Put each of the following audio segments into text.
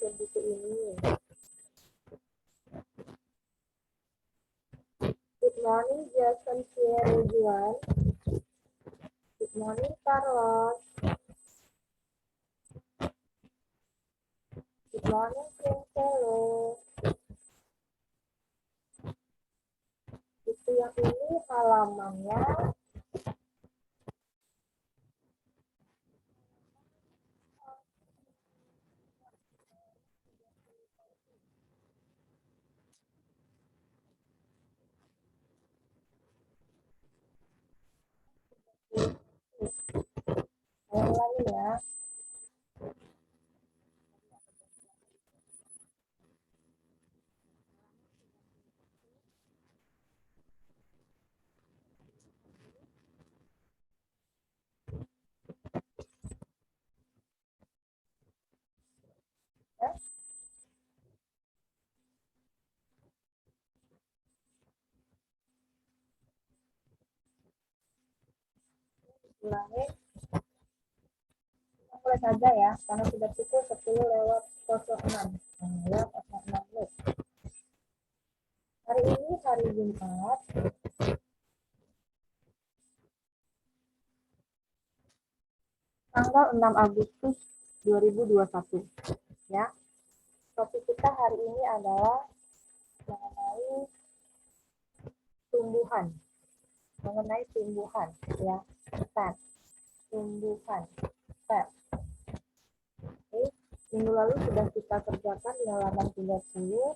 ke buku ini. Good morning, Jason Pierre Juan. Good morning, Carlos. Good morning, Princelo. Buku yang ini halamannya saya ulangi ya. Ulangi. Mulai saja ya, karena sudah pukul 10:06. Lewat 06 menit. Hari ini hari Jumat, tanggal 6 Agustus 2021. Ya. Topik kita hari ini adalah mengenai tumbuhan. Ya. Plant. Tumbuhan. Plant. Oke. Minggu lalu sudah kita kerjakan di halaman 30.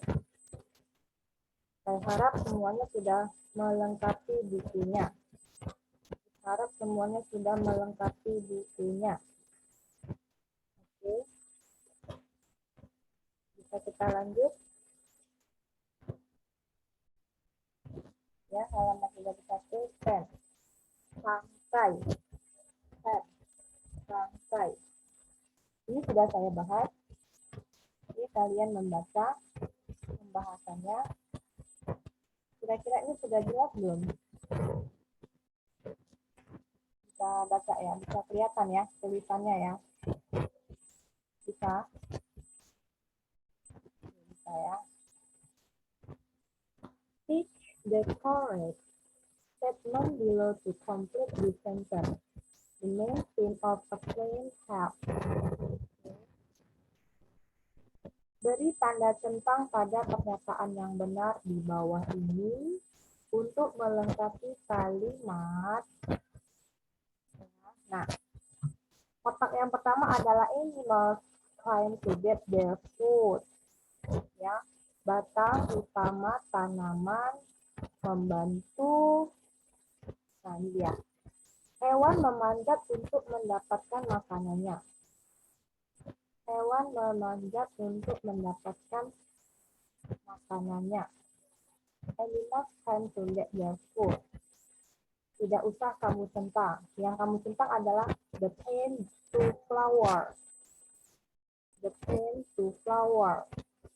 Saya harap semuanya sudah melengkapi bukunya. Oke. Bisa kita lanjut. Ya, halaman 31, pen. Rangkai. Pen. Rangkai. Ini sudah saya bahas. Jadi kalian membaca pembahasannya. Kira-kira ini sudah jelas belum? Bisa baca ya, bisa kelihatan ya tulisannya ya. Bisa ya. Teach the correct statement below to complete the sentence. The main theme of a plain help. Beri tanda centang pada pernyataan yang benar di bawah ini untuk melengkapi kalimat. Nah, kotak yang pertama adalah animals trying to get their food. Ya, batang utama tanaman membantu. Nah, ini dia. Hewan memanjat untuk mendapatkan makanannya. Hewan memanjat untuk mendapatkan makanannya. Animals trying to get their food. Tidak usah kamu centang. Yang kamu centang adalah the pain to flower. The pain to flower.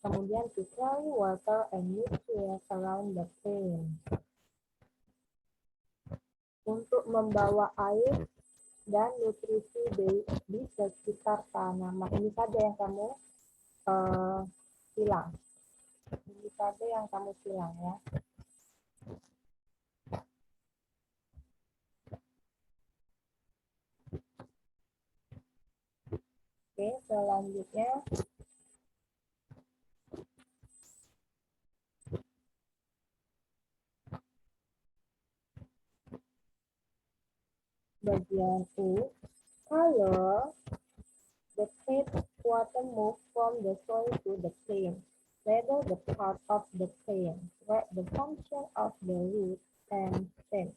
Kemudian to carry water and nutrients around the pain. Untuk membawa air dan nutrisi di sekitar tanaman. Ini saja yang kamu silang. Ini saja yang kamu silang ya. Oke, selanjutnya bagian U. Kalau the tap water move from the soil to the plant, whether the part of the plant, where the function of the root and stem.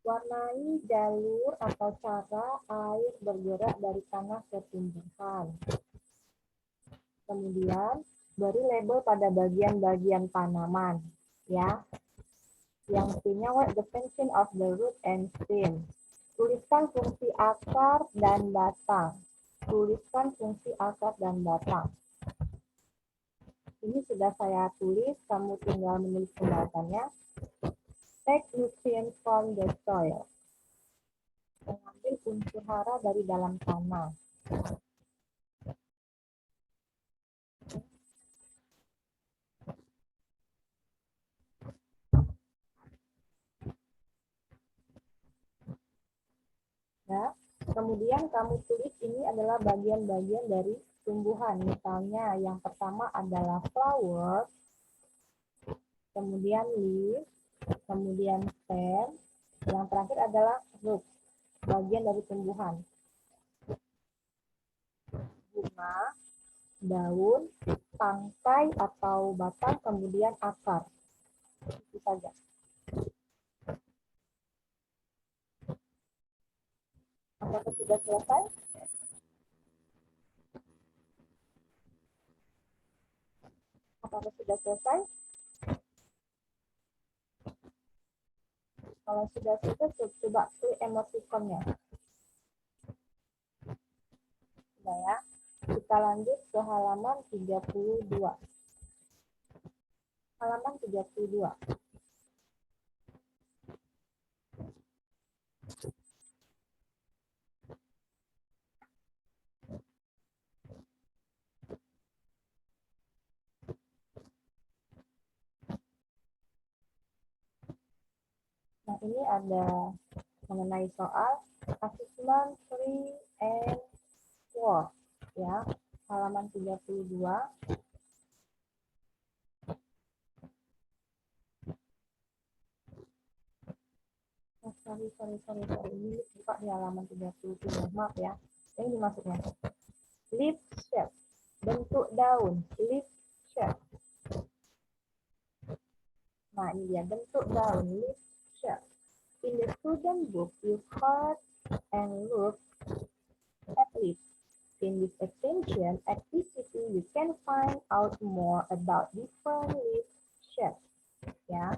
Warnai jalur atau cara air bergerak dari tanah ke tumbuhan. Kemudian beri label pada bagian-bagian tanaman, ya. Yang punya what the function of the root and stem. Tuliskan fungsi akar dan batang. Tuliskan fungsi akar dan batang. Ini sudah saya tulis, kamu tinggal menulis pembahasannya. Take nutrients from the soil. Mengambil unsur hara dari dalam tanah. Ya. Kemudian kamu tulis ini adalah bagian-bagian dari tumbuhan. Misalnya yang pertama adalah flower, kemudian leaf, kemudian stem, yang terakhir adalah root, bagian dari tumbuhan. Bunga, daun, tangkai atau batang, kemudian akar. Itu saja. Apakah sudah selesai? Apakah sudah selesai? Kalau sudah selesai, coba klik emoticonnya. Sudah ya. Kita lanjut ke halaman 32. Halaman 32. Nah, ini ada mengenai soal assessment 3 and 4 ya. Halaman 32. Oh, sorry. Ini buka di halaman 33. Maaf ya. Ini dimasuknya. Leaf shape. Bentuk daun. Leaf shape. Nah, ini dia bentuk daun. Leaf shape. In the student book, you cut and look at leaves. In this extension activity, you can find out more about different leaf shapes. Ya,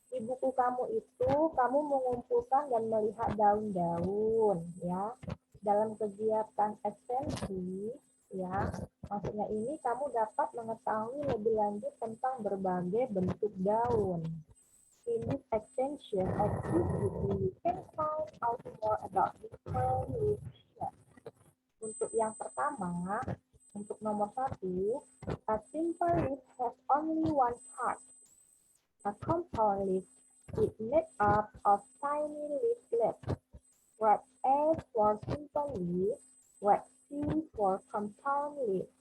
di buku kamu itu kamu mengumpulkan dan melihat daun-daun. Ya, dalam kegiatan ekstensi, ya, maksudnya ini kamu dapat mengetahui lebih lanjut tentang berbagai bentuk daun. In this extension activity, you can find out more about different leaf shapes. Untuk yang pertama, untuk nomor 1, a simple leaf has only one part. A compound leaf is made up of tiny leaflets. Write A for simple leaf, write C for compound leaf.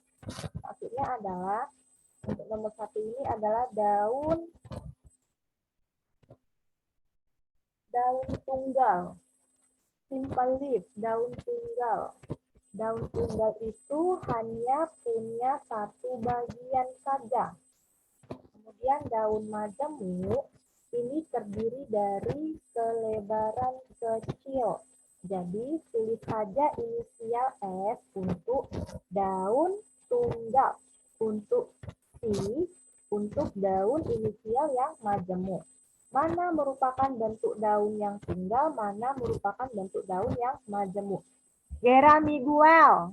Maksudnya adalah, untuk nomor 1 ini adalah daun tunggal. Simple leaf, daun tunggal. Daun tunggal itu hanya punya satu bagian saja. Kemudian daun majemuk ini terdiri dari selebaran kecil. Jadi tulis saja inisial S untuk daun tunggal. Untuk C untuk daun inisial yang majemuk. Mana merupakan bentuk daun yang tunggal, mana merupakan bentuk daun yang majemuk. Gerald Miguel.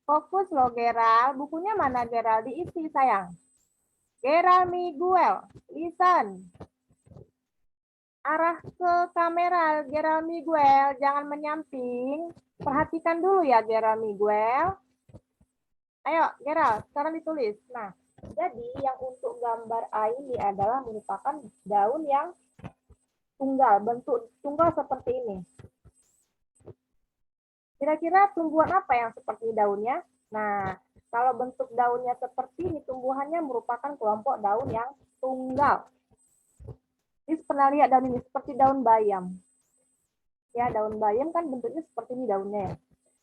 Fokus loh Gerald. Bukunya mana Gerald? Diisi sayang. Gerald Miguel. Listen. Arah ke kamera Gerald Miguel. Jangan menyamping. Perhatikan dulu ya Gerald Miguel. Ayo Gerald, sekarang ditulis. Nah, jadi yang untuk gambar A ini adalah merupakan daun yang tunggal. Bentuk tunggal seperti ini. Kira-kira tumbuhan apa yang seperti daunnya? Nah, kalau bentuk daunnya seperti ini, tumbuhannya merupakan kelompok daun yang tunggal. Ini pernah lihat daun ini seperti daun bayam. Ya, daun bayam kan bentuknya seperti ini daunnya.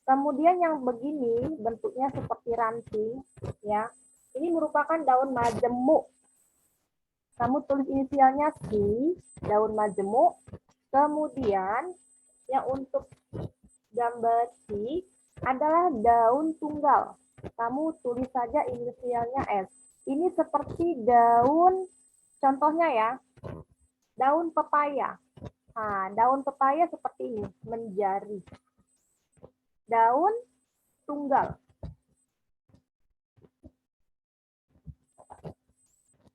Kemudian yang begini bentuknya seperti ranting, ya. Ini merupakan daun majemuk. Kamu tulis inisialnya C, daun majemuk. Kemudian yang untuk gambar C adalah daun tunggal. Kamu tulis saja inisialnya S. Ini seperti daun, contohnya ya, daun pepaya. Nah, daun pepaya seperti ini, menjari. Daun tunggal.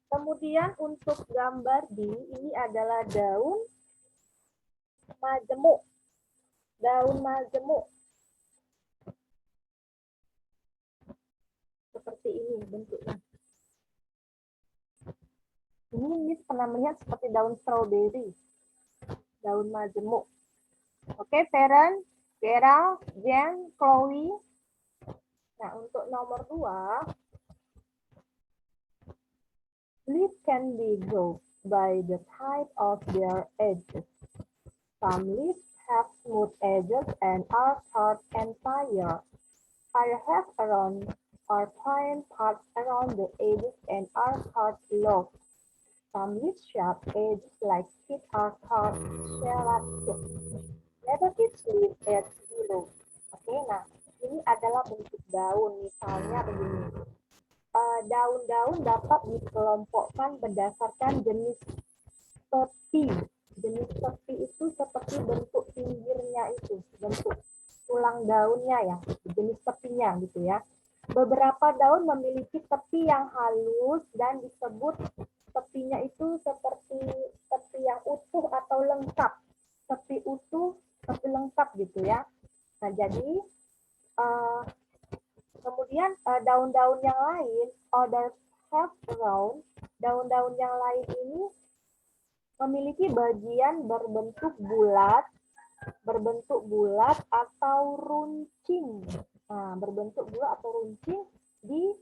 Kemudian untuk gambar D, ini adalah daun majemuk. Daun majemuk. Seperti ini bentuknya. Ini pernah melihat seperti daun strawberry. Daun majemuk. Oke, Feren, Gerald, Jen, Chloe. Nah, untuk nomor 2, leaves can be grouped by the type of their edges. Some leaves have smooth edges and are short and entire. Others have round or point parts around the edges and are short lobes. Some leaves sharp edges like teeth are called serrated. Label each leaf edge below. Oke, nah ini adalah bentuk daun. Misalnya begini. Daun-daun dapat dikelompokkan berdasarkan jenis tepi. Jenis tepi itu seperti bentuk pinggirnya itu, bentuk tulang daunnya ya, jenis tepinya gitu ya. Beberapa daun memiliki tepi yang halus dan disebut tepinya itu seperti tepi yang utuh atau lengkap. Tepi utuh, tepi lengkap gitu ya. Nah, jadi kemudian daun-daun yang lain, others have round. Daun-daun yang lain ini memiliki bagian berbentuk bulat atau runcing. Nah, berbentuk bulat atau runcing di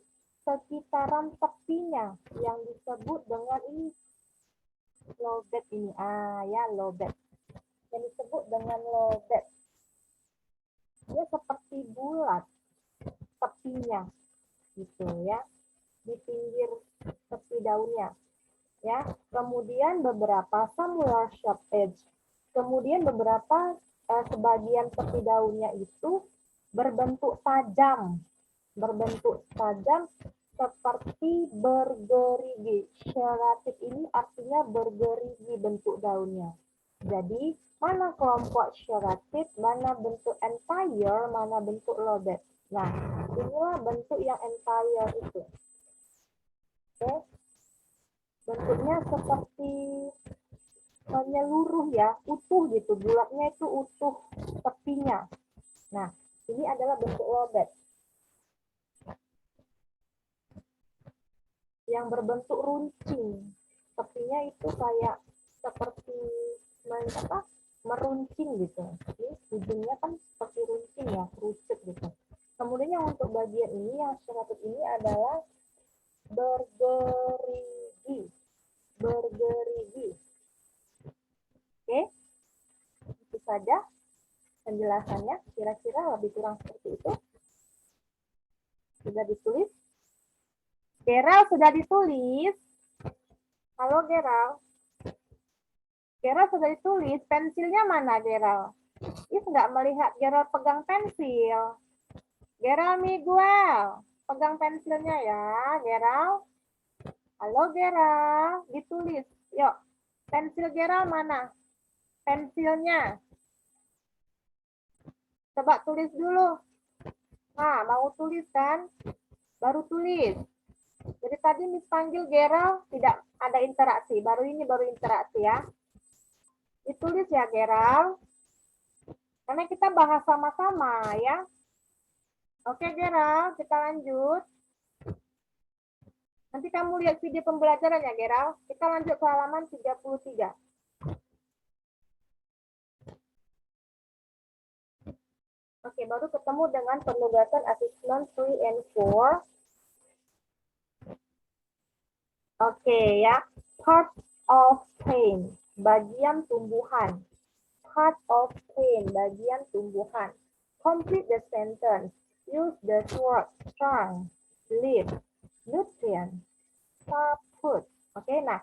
sekitaran tepinya yang disebut dengan ini lobet ini. Ya, lobet. Yang disebut dengan lobet. Dia seperti bulat tepinya gitu ya, di pinggir tepi daunnya. Ya, kemudian beberapa samular sharp edge. Kemudian beberapa sebagian tepi daunnya itu berbentuk tajam seperti bergerigi. Serrated ini artinya bergerigi bentuk daunnya. Jadi mana kelompok serrated, mana bentuk entire, mana bentuk lobet. Nah, inilah bentuk yang entire itu. Oke. Bentuknya seperti menyeluruh ya, utuh gitu, bulatnya itu utuh tepinya. Nah, ini adalah bentuk lobet. Yang berbentuk runcing. Tepinya itu kayak seperti meruncing gitu. Jadi ujungnya kan seperti runcing ya, kerucut gitu. Kemudian yang untuk bagian ini, yang serratut ini adalah bergerigi. Oke, itu saja penjelasannya. Kira-kira lebih kurang seperti itu. Sudah ditulis? Gerald sudah ditulis? Halo Gerald. Gerald sudah ditulis. Pensilnya mana Gerald? Is nggak melihat Gerald pegang pensil. Gerald Miguel, pegang pensilnya ya, Gerald. Halo Gerald, ditulis. Yuk, pensil Gerald mana? Pensilnya. Coba tulis dulu. Nah, mau tulis kan? Baru tulis. Jadi tadi Miss panggil Gerald, tidak ada interaksi. Baru ini baru interaksi ya. Ditulis ya Gerald. Karena kita bahas sama-sama ya. Oke Gerald, kita lanjut. Nanti kamu lihat video pembelajaran ya Gerald. Kita lanjut ke halaman 33. Oke, baru ketemu dengan penugasan assessment 3 and 4. Oke ya, part of pain, bagian tumbuhan. Part of pain, bagian tumbuhan. Complete the sentence. Use the word strong, leaf, nutrient, food. Oke, nah,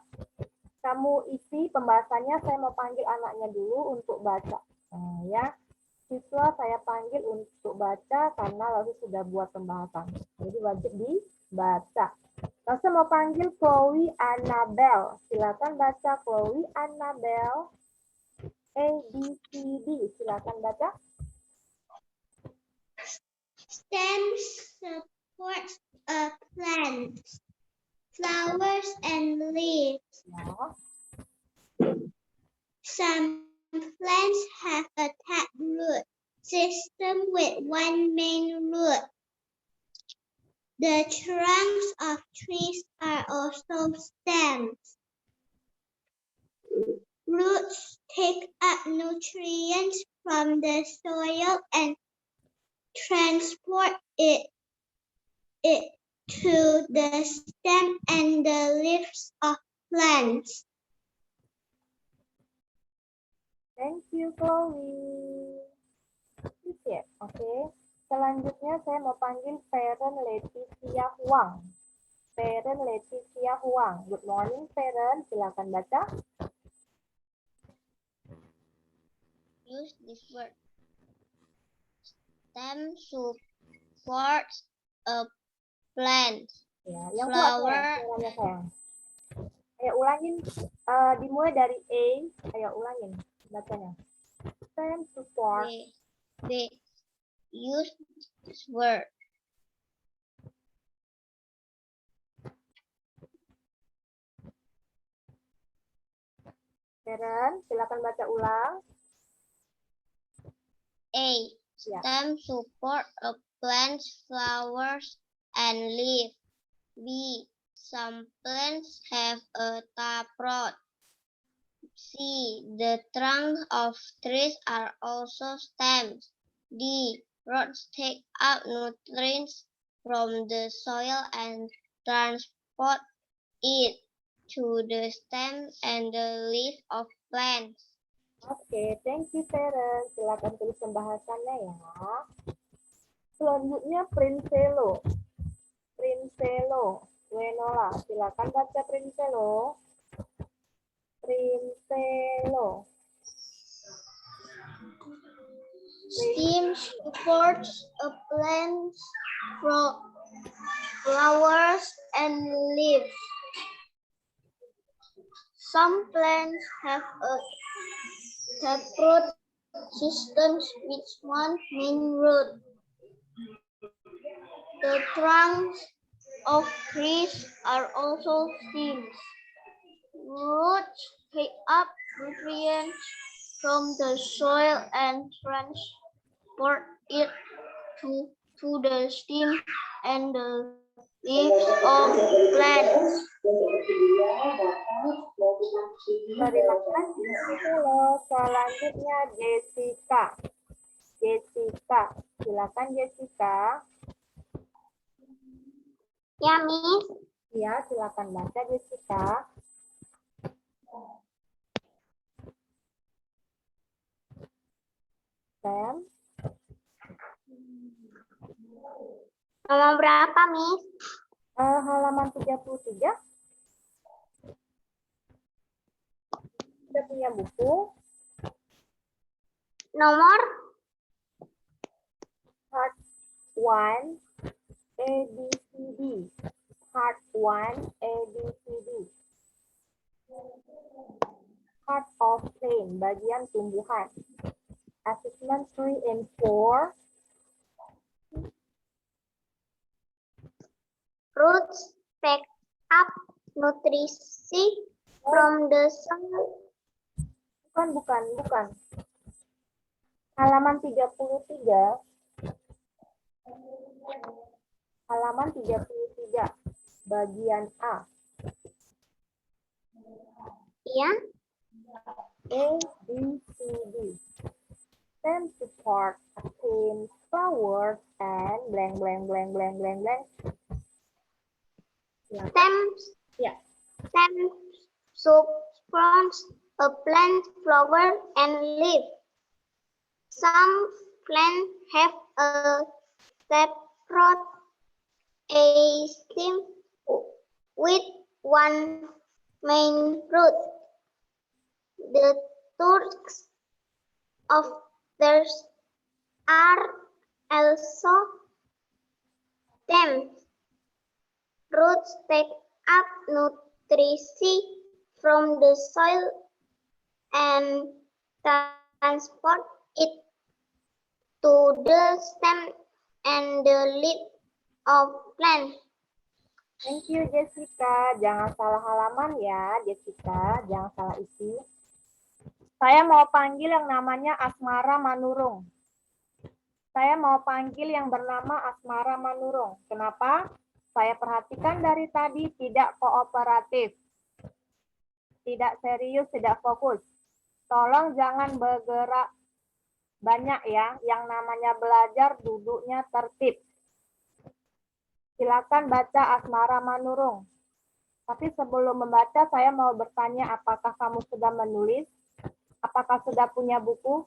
kamu isi pembahasannya. Saya mau panggil anaknya dulu untuk baca. Nah, ya, siswa saya panggil untuk baca karena lalu sudah buat pembahasan. Jadi wajib dibaca. Lalu mau panggil Chloe Annabelle. Silakan baca Chloe Annabelle. A, B, C, D. Silakan baca. Stems support a plant, flowers and leaves. Ya. Some plants have a taproot system with one main root. The trunks of trees are also stems. Roots take up nutrients from the soil and transport it to the stem and the leaves of plants. Thank you, Chloe. Oke. Selanjutnya saya mau panggil Parent Leticia Huang. Parent Leticia Huang. Good morning, Parent. Silakan baca. Use this word. Stem supports a plant. Ya, yang kuat ya, suaranya sayang. Ayo ulangin, dimulai dari A. Ayo ulangin bacanya. Stem support. B. Use this word. Parent, silakan baca ulang. A. Ya. Stem support a plant's flowers and leaf. B. Some plants have a taproot. C. The trunk of trees are also stems. D. Roots take up nutrients from the soil and transport it to the stem and the leaf of plants. Oke, thank you, Parent. Silakan tulis pembahasannya ya. Selanjutnya Princelo. Princelo. Wenola, silakan baca Princelo. Princelo. Stem supports a plant's flowers and leaves. Some plants have a taproot system with one main root. The trunks of trees are also stems. Roots take up nutrients from the soil and transport it to the stem and the leaves of plants. Terima kasih. Halo, selanjutnya Jessica. Jessica, silakan Jessica. Ya, Miss. Ya, silakan baca Jessica. Sam. Nomor berapa, Miss? Halaman 33. Sudah punya buku? Nomor Part 1 ABCD. Part 1 ABCD. Part of plant, bagian tumbuhan. Assessment 3 and 4. roots take up nutrisi from the soil. Bukan. Halaman 33. Halaman 33. Bagian A. Iya. A, B, C, D. Stem support, stem, flowers, and blank, blank, blank, blank, blank, blank. Stems. Ya. Stems supports a plant, flower, and leaf. Some plants have a taproot, a stem with one main root. The trunks of theirs are also stems. Roots take up nutrisi from the soil and transport it to the stem and the leaf of plant. Thank you, Jessica. Jangan salah halaman ya, Jessica. Jangan salah isi. Saya mau panggil yang namanya Asmara Manurung. Saya mau panggil yang bernama Asmara Manurung. Kenapa? Saya perhatikan dari tadi tidak kooperatif. Tidak serius, tidak fokus. Tolong jangan bergerak banyak ya. Yang namanya belajar duduknya tertib. Silakan baca Asmara Manurung. Tapi sebelum membaca, saya mau bertanya apakah kamu sudah menulis? Apakah sudah punya buku?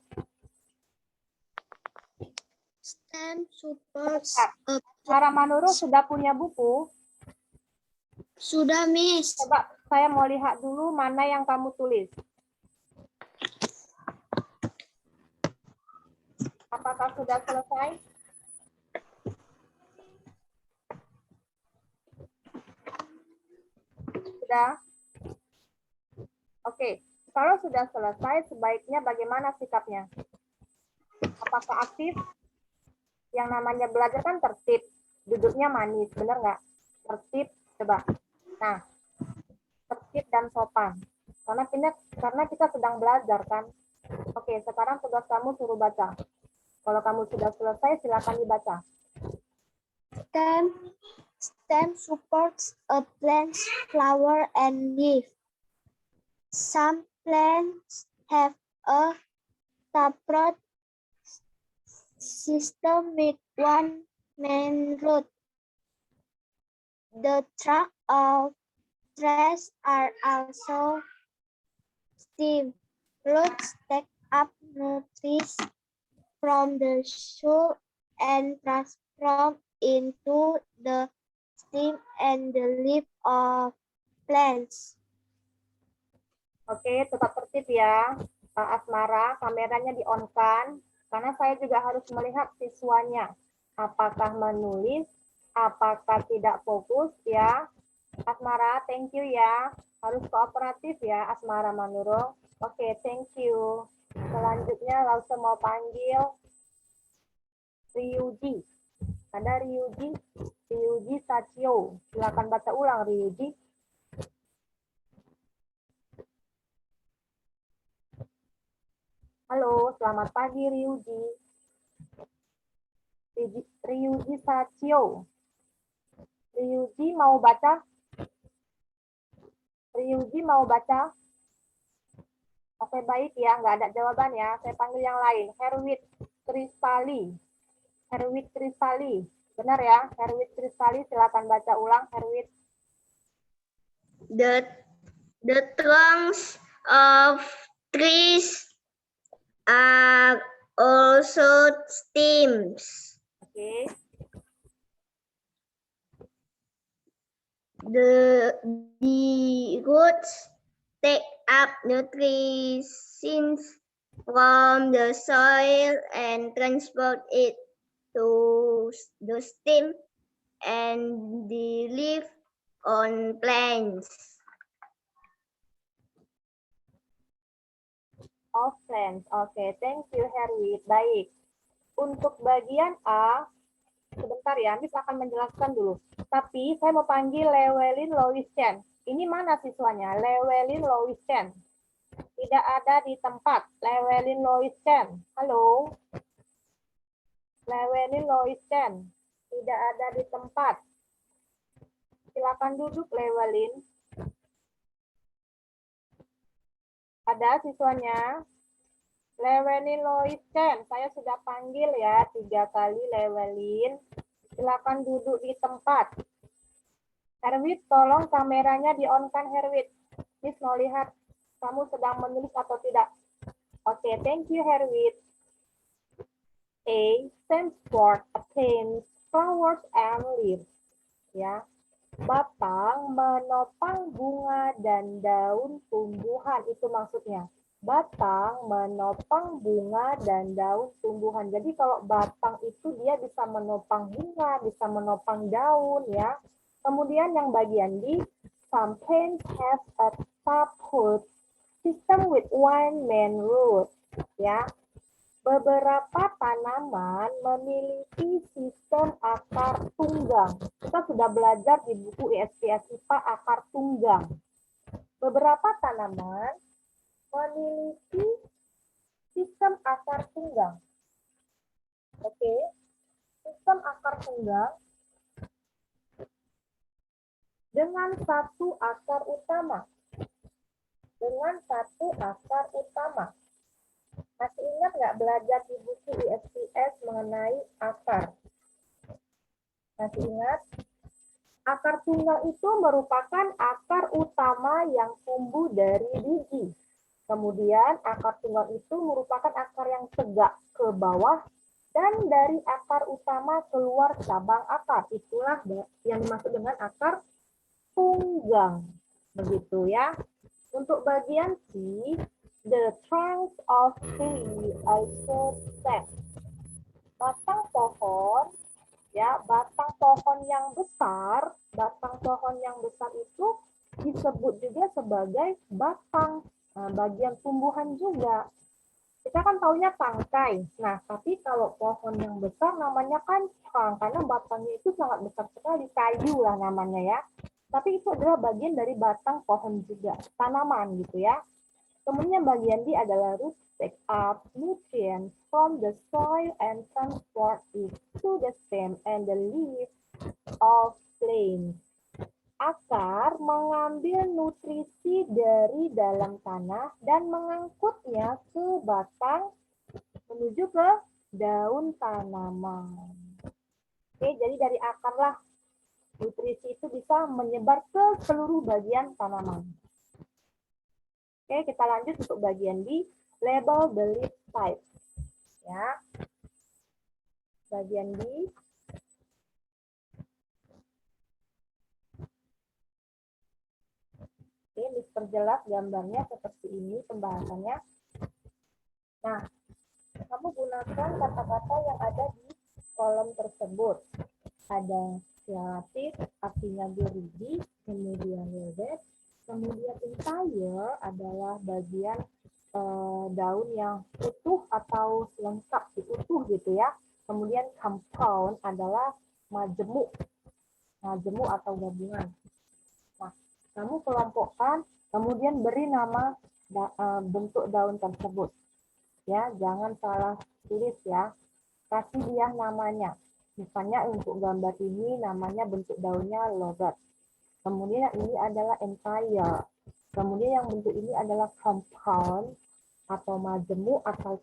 STEM supports Asmara Manurung sudah punya buku? Sudah, Miss. Coba saya mau lihat dulu mana yang kamu tulis. Apakah sudah selesai? Sudah? Oke. Kalau sudah selesai, sebaiknya bagaimana sikapnya? Apakah aktif? Yang namanya belajar kan tertib. Duduknya manis, benar nggak? Tertib, coba. Nah, tertib dan sopan. Karena kita sedang belajar kan. Oke, sekarang tugas kamu suruh baca. Kalau kamu sudah selesai, silakan dibaca. STEM supports a plant's flower and leaf. Some plants have a taproot system with one main root. The trunk of trees are also stem. Roots take up nutrients from the soil and transform into the stem and the leaf of plants. Oke, tetap tertib ya. Asmara, kameranya di-on-kan. Karena saya juga harus melihat siswanya. Apakah menulis, apakah tidak fokus ya. Asmara, thank you ya. Harus kooperatif ya, Asmara Manurung. Oke, thank you. Selanjutnya langsung mau panggil Ryuji. Ada Ryuji? Ryuji Sachio. Silakan baca ulang, Ryuji. Halo, selamat pagi Ryuji. Ryuji Sachio. Ryuji mau baca? Ryuji mau baca? Oke, baik ya, nggak ada jawaban ya. Saya panggil yang lain. Herwit Trisali. Herwit Trisali. Benar ya, Herwit Trisali, silakan baca ulang, Herwit. The trunks of trees are also stems. Oke. The roots take up nutrients from the soil and transport it to the stem and the leaf on plants. Of plants. Oke, thank you Herwit. Baik. Untuk bagian A, sebentar ya, Miss akan menjelaskan dulu. Tapi saya mau panggil Lewelin Lois Chen. Ini mana siswanya? Lewelin Lois Chen. Tidak ada di tempat. Lewelin Lois Chen. Halo. Lewelin Lois Chen. Tidak ada di tempat. Silakan duduk, Lewelin. Ada siswanya? Lewelin Lois Chen. Saya sudah panggil ya 3 kali Lewelin. Silakan duduk di tempat. Herwit, tolong kameranya di-on-kan, Herwit. Miss mau lihat kamu sedang menulis atau tidak. Oke, thank you, Herwit. A stands for attains flowers and leaves. Ya. Batang menopang bunga dan daun tumbuhan, itu maksudnya. Batang menopang bunga dan daun tumbuhan. Jadi kalau batang itu dia bisa menopang bunga, bisa menopang daun ya. Kemudian yang bagian D, some plants have a taproot system with one main root ya. Beberapa tanaman memiliki sistem akar tunggang. Kita sudah belajar di buku ISPS IPA akar tunggang. Beberapa tanaman memiliki sistem akar tunggang. Oke, sistem akar tunggang dengan satu akar utama. Dengan satu akar utama. Masih ingat nggak belajar di buku ISPS mengenai akar? Masih ingat? Akar tunggang itu merupakan akar utama yang tumbuh dari biji. Kemudian akar tunggang itu merupakan akar yang tegak ke bawah dan dari akar utama keluar cabang akar. Itulah yang dimaksud dengan akar tunggang. Begitu ya. Untuk bagian C, the trunk of tree also set. Batang pohon, ya, batang pohon yang besar itu disebut juga sebagai batang, bagian tumbuhan juga. Kita kan taunya tangkai. Nah, tapi kalau pohon yang besar namanya kan trunk, karena batangnya itu sangat besar sekali, kayu lah namanya ya. Tapi itu adalah bagian dari batang pohon juga, tanaman gitu ya. Kemudian bagian D adalah root take up nutrients from the soil and transport it to the stem and the leaf of plants. Akar mengambil nutrisi dari dalam tanah dan mengangkutnya ke batang menuju ke daun tanaman. Oke, jadi dari akar lah nutrisi itu bisa menyebar ke seluruh bagian tanaman. Oke, kita lanjut untuk bagian B, label the leaf type. Ya. Bagian B. Oke, diperjelas gambarnya seperti ini pembahasannya. Nah, kamu gunakan kata-kata yang ada di kolom tersebut. Ada relatif, artinya beridi, kemudian velvet, kemudian entire adalah bagian daun yang utuh atau lengkap, utuh gitu ya. Kemudian compound adalah majemuk atau gabungan. Nah, kamu kelompokkan, kemudian beri nama bentuk daun tersebut. Ya, jangan salah tulis ya. Kasih dia namanya. Misalnya untuk gambar ini namanya bentuk daunnya lobat. Kemudian yang ini adalah entire. Kemudian yang bentuk ini adalah compound atau majemuk atau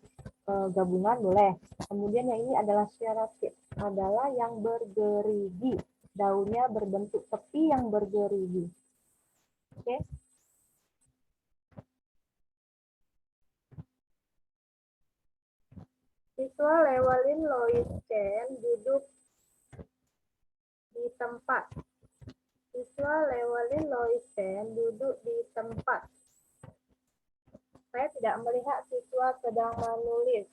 gabungan boleh. Kemudian yang ini adalah serrated, adalah yang bergerigi. Daunnya berbentuk tepi yang bergerigi. Oke. Siswa Llewellyn Lois Chen duduk di tempat. Siswa Llewellyn Lois Chen duduk di tempat. Saya tidak melihat siswa sedang menulis.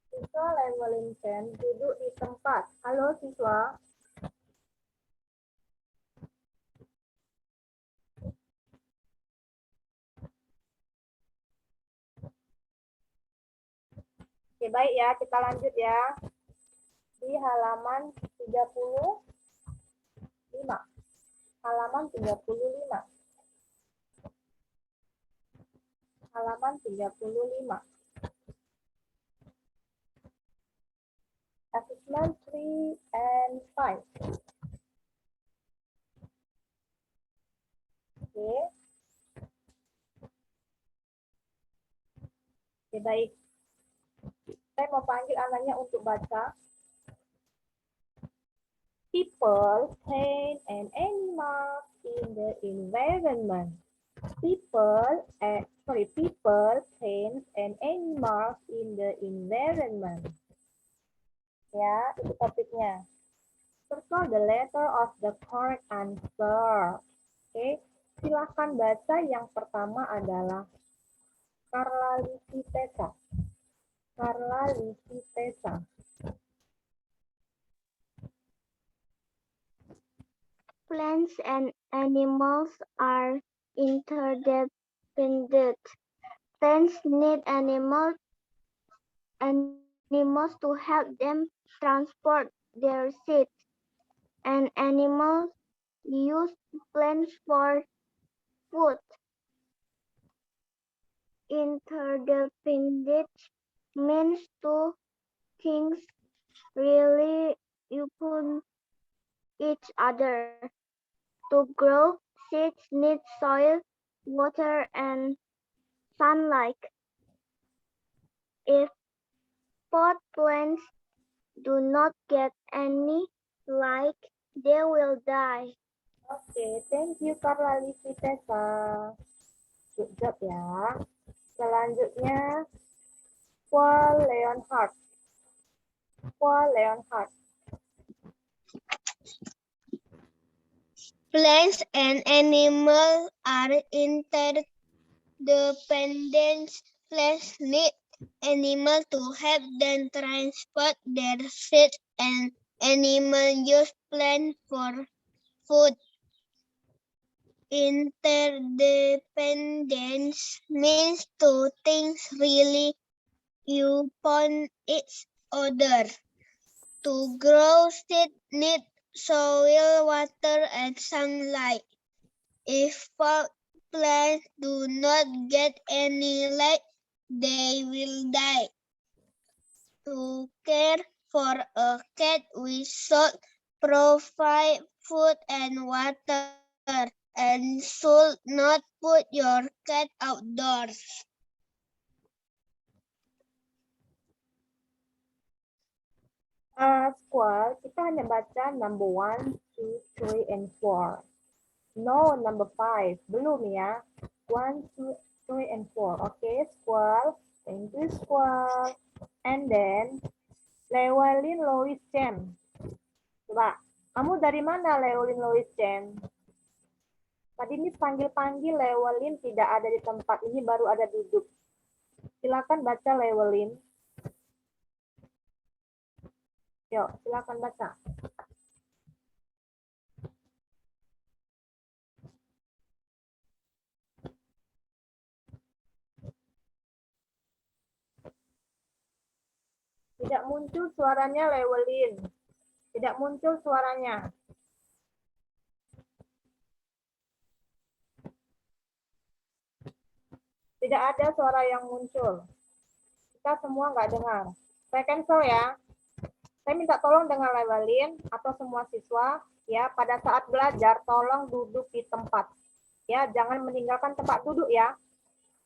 Siswa Llewellyn Chen duduk di tempat. Halo siswa. Oke, baik ya, kita lanjut ya. Di halaman 35. Halaman 35. Halaman 35. Assessment 3 and 5. Oke. Oke, baik. Saya mau panggil anaknya untuk baca. People, paint, and animals in the environment. People, paint, and animals in the environment. Ya, itu topiknya. Circle the letter of the correct answer. Oke, silahkan baca. Yang pertama adalah Carla Livitesa. Carla Livitesa. Plants and animals are interdependent. Plants need animals to help them transport their seeds, and animals use plants for food. Interdependence means two things really upon each other. To grow, seeds need soil, water, and sunlight. If pot plants do not get any light, they will die. Oke, thank you Carla Livitesa. Good job ya. Selanjutnya, Paul Leonhardt. Paul Leonhardt. Plants and animals are interdependent. Plants need animals to help them transport their seeds, and animals use plants for food. Interdependence means two things really upon each other. To grow seeds need soil, water, and sunlight. If plants do not get any light, they will die. To care for a cat, we should provide food and water, and should not put your cat outdoors. Squall, kita hanya baca number 1, 2, 3, and 4. No, number 5. Belum ya. 1, 2, 3, and 4. Okay, Squall. Thank you, Squall. And then, Llewellyn Louis Chen. Coba, kamu dari mana Llewellyn Louis Chen? Tadi ini panggil-panggil Llewellyn tidak ada di tempat. Ini baru ada duduk. Silakan baca Llewellyn. Yuk, silakan baca. Tidak muncul suaranya Llewellyn. Tidak muncul suaranya. Tidak ada suara yang muncul. Kita semua nggak dengar. Saya cancel ya. Saya minta tolong dengan Llewellyn atau semua siswa ya, pada saat belajar tolong duduk di tempat. Ya, jangan meninggalkan tempat duduk ya.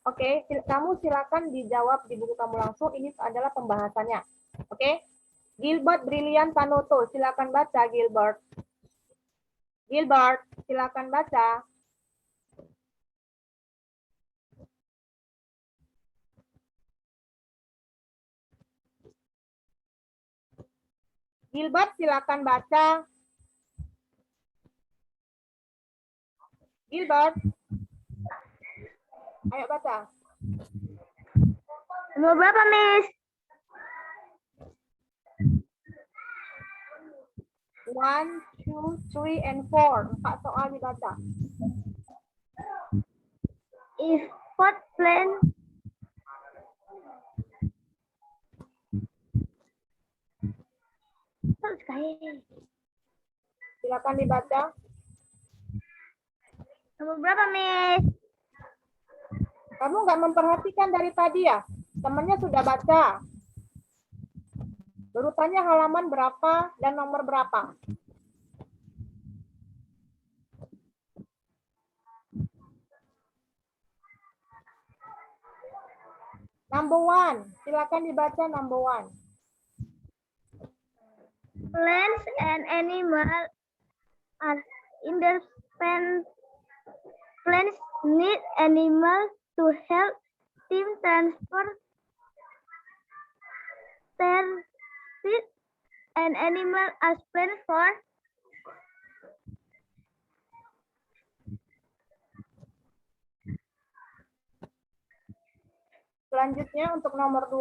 Oke, kamu silakan dijawab di buku kamu langsung. Ini adalah pembahasannya. Oke. Gilbert Brilian Tanoto, silakan baca Gilbert. Gilbert, silakan baca. Gilbert, silakan baca. Gilbert. Ayo baca. Nomor berapa, Miss? 1, 2, 3, and 4. 4 soal dibaca. If pot plant Silakan dibaca. Nomor berapa, Miss? Kamu nggak memperhatikan dari tadi ya? Temannya sudah baca. Baru tanya halaman berapa dan nomor berapa. Number 1. Silakan dibaca number 1. Plants and animals are independent. Plants need animals to help them transport their seeds, and animals as plants for Selanjutnya untuk nomor 2.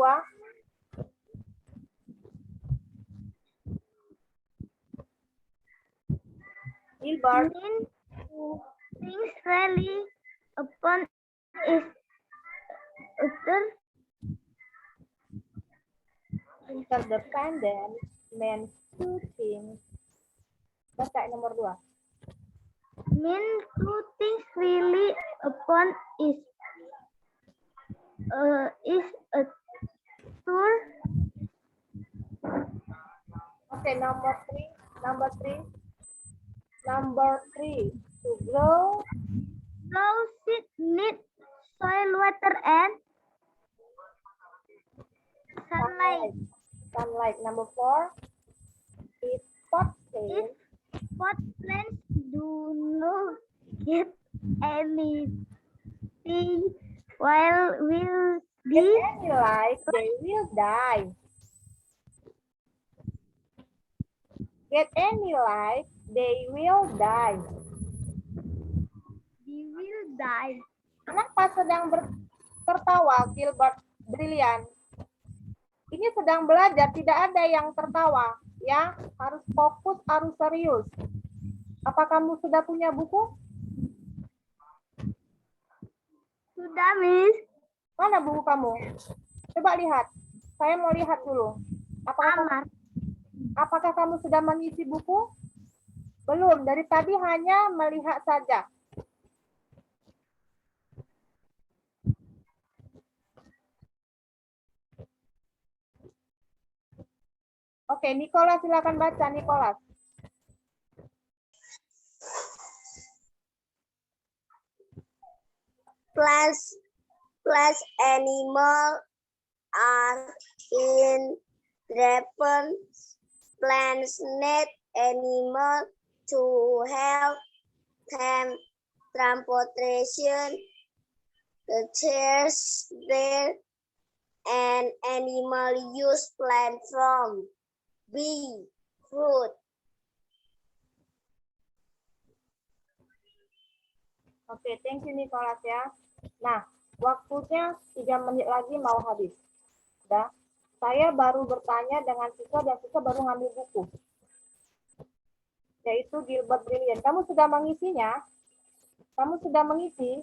Gilbert. things rally upon is other. Interdependent means two things. Baca nomor 2. Mean two things really upon is a tour. Okay, number 3. Number 3. To grow Grow seed need soil, water, and sunlight. sunlight. Number 4. It pot If plants pot plants do not get anything, while will get be any light, they will die. Get any light, they will die. they will die. Kenapa sedang tertawa, Gilbert Brilliant? Ini sedang belajar, tidak ada yang tertawa. Ya, harus fokus, harus serius. Apa kamu sudah punya buku? Sudah, Miss. Mana buku kamu? Coba lihat. Saya mau lihat dulu. Apakah kamu sudah mengisi buku? Belum, dari tadi hanya melihat saja. Oke, Nicholas silakan baca, Nicholas. Plus animal are in reference. Plants need animal to help them transportation, the chairs there, and animal use plant from bee, fruit. Oke, thank you Nicholas ya. Nah, waktunya 3 menit lagi mau habis. Udah. Saya baru bertanya dengan siswa dan siswa baru ngambil buku. Yaitu Gilbert Brilliant. Kamu sudah mengisinya? Kamu sudah mengisi?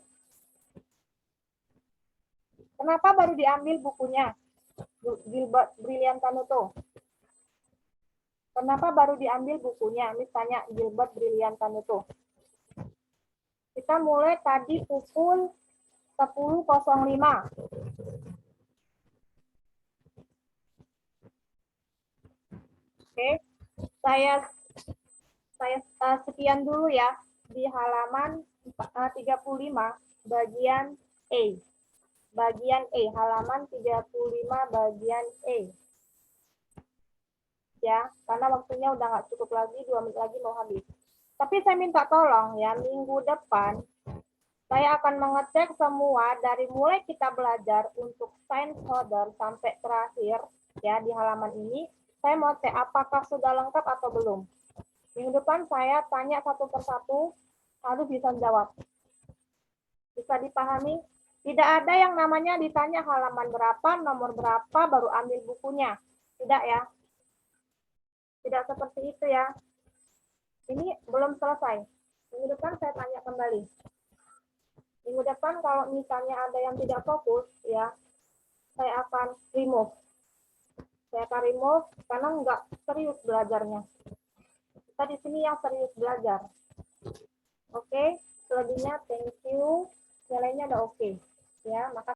Kenapa baru diambil bukunya? Gilbert Brilliant Tanuto. Kenapa baru diambil bukunya? Misalnya Gilbert Brilliant Tanuto. Kita mulai tadi pukul 10.05. Oke, saya sekian dulu ya di halaman 35 bagian E. Bagian E, halaman 35 bagian E. Ya, karena waktunya udah nggak cukup lagi, 2 menit lagi mau habis. Tapi saya minta tolong ya, minggu depan saya akan mengecek semua dari mulai kita belajar untuk science holder sampai terakhir ya di halaman ini. Saya mau cek apakah sudah lengkap atau belum. Minggu depan saya tanya satu persatu, harus bisa jawab. Bisa dipahami? Tidak ada yang namanya ditanya halaman berapa, nomor berapa, baru ambil bukunya. Tidak ya? Tidak seperti itu ya. Ini belum selesai. Minggu depan saya tanya kembali. Minggu depan kalau misalnya ada yang tidak fokus, ya, saya akan remove. Saya akan remove karena nggak serius belajarnya. Kita di sini yang serius belajar. Oke, selebihnya thank you. Nilainya udah oke. Ya, makasih.